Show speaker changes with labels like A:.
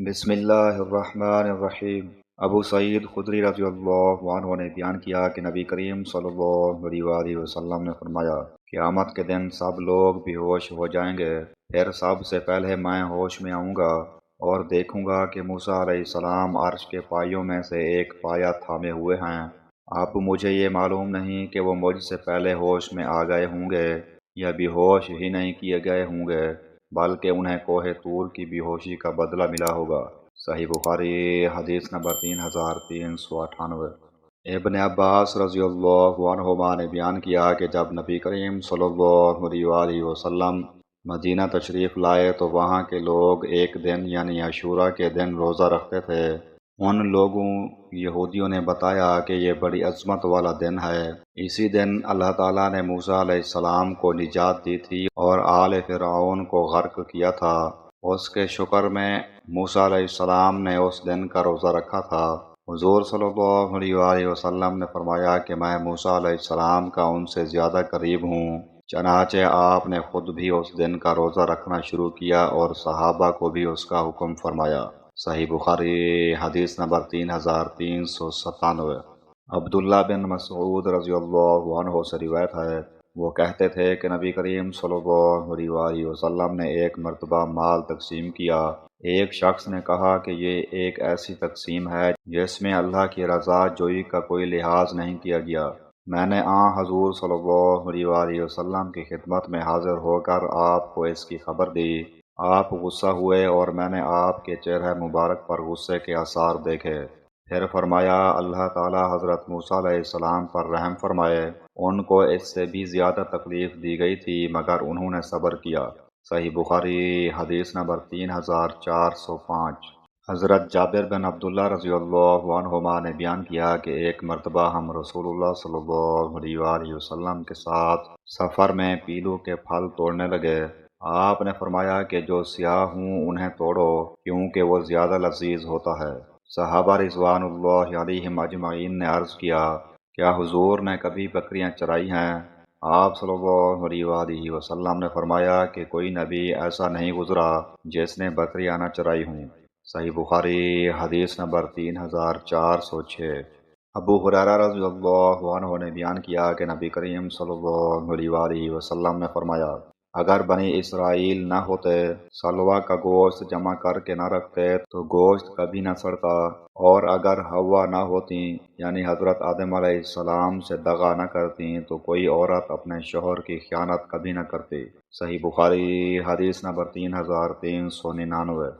A: بسم اللہ الرحمن الرحیم۔ ابو سعید خدری رضی اللہ عنہ نے بیان کیا کہ نبی کریم صلی اللہ علیہ وآلہ وسلم نے فرمایا، قیامت کے دن سب لوگ بے ہوش ہو جائیں گے، پھر سب سے پہلے میں ہوش میں آؤں گا اور دیکھوں گا کہ موسیٰ علیہ السلام عرش کے پائیوں میں سے ایک پایا تھامے ہوئے ہیں۔ اب مجھے یہ معلوم نہیں کہ وہ مجھ سے پہلے ہوش میں آ گئے ہوں گے یا بے ہوش ہی نہیں کیے گئے ہوں گے، بلکہ انہیں کوہ طور کی بے ہوشی کا بدلہ ملا ہوگا۔ صحیح بخاری حدیث نمبر 3398۔ ابن عباس رضی اللہ عنہما نے بیان کیا کہ جب نبی کریم صلی اللہ علیہ وآلہ وسلم مدینہ تشریف لائے تو وہاں کے لوگ ایک دن یعنی عاشوراء کے دن روزہ رکھتے تھے۔ ان لوگوں یہودیوں نے بتایا کہ یہ بڑی عظمت والا دن ہے، اسی دن اللہ تعالیٰ نے موسیٰ علیہ السلام کو نجات دی تھی اور آل فرعون کو غرق کیا تھا۔ اس کے شکر میں موسیٰ علیہ السلام نے اس دن کا روزہ رکھا تھا۔ حضور صلی اللہ علیہ وآلہ وسلم نے فرمایا کہ میں موسیٰ علیہ السلام کا ان سے زیادہ قریب ہوں، چنانچہ آپ نے خود بھی اس دن کا روزہ رکھنا شروع کیا اور صحابہ کو بھی اس کا حکم فرمایا۔ صحیح بخاری حدیث نمبر 3397۔ عبداللہ بن مسعود رضی اللہ عنہ سے روایت ہے، وہ کہتے تھے کہ نبی کریم صلی اللہ علیہ وآلہ وسلم نے ایک مرتبہ مال تقسیم کیا۔ ایک شخص نے کہا کہ یہ ایک ایسی تقسیم ہے جس میں اللہ کی رضا جوئی کا کوئی لحاظ نہیں کیا گیا۔ میں نے حضور صلی اللہ علیہ وآلہ وسلم کی خدمت میں حاضر ہو کر آپ کو اس کی خبر دی۔ آپ غصہ ہوئے اور میں نے آپ کے چہرہ مبارک پر غصے کے آثار دیکھے۔ پھر فرمایا، اللہ تعالیٰ حضرت موسیٰ علیہ السلام پر رحم فرمائے، ان کو اس سے بھی زیادہ تکلیف دی گئی تھی مگر انہوں نے صبر کیا۔ صحیح بخاری حدیث نمبر 3405۔ حضرت جابر بن عبداللہ رضی اللہ عنہما نے بیان کیا کہ ایک مرتبہ ہم رسول اللہ صلی اللہ علیہ وآلہ وسلم کے ساتھ سفر میں پیلو کے پھل توڑنے لگے۔ آپ نے فرمایا کہ جو سیاہ ہوں انہیں توڑو کیونکہ وہ زیادہ لذیذ ہوتا ہے۔ صحابہ رضوان اللہ علیہم اجمعین نے عرض کیا، کیا حضور نے کبھی بکریاں چرائی ہیں؟ آپ صلی اللہ علیہ وآلہ وسلم نے فرمایا کہ کوئی نبی ایسا نہیں گزرا جس نے بکریاں نہ چرائی ہوں۔ صحیح بخاری حدیث نمبر 3406۔ ابو ہریرہ رضی اللہ عنہ نے بیان کیا کہ نبی کریم صلی اللہ علیہ وآلہ وسلم نے فرمایا، اگر بنی اسرائیل نہ ہوتے، سلوہ کا گوشت جمع کر کے نہ رکھتے تو گوشت کبھی نہ سڑتا، اور اگر حوا نہ ہوتی یعنی حضرت آدم علیہ السلام سے دغا نہ کرتی تو کوئی عورت اپنے شوہر کی خیانت کبھی نہ کرتی۔ صحیح بخاری حدیث نمبر 3399۔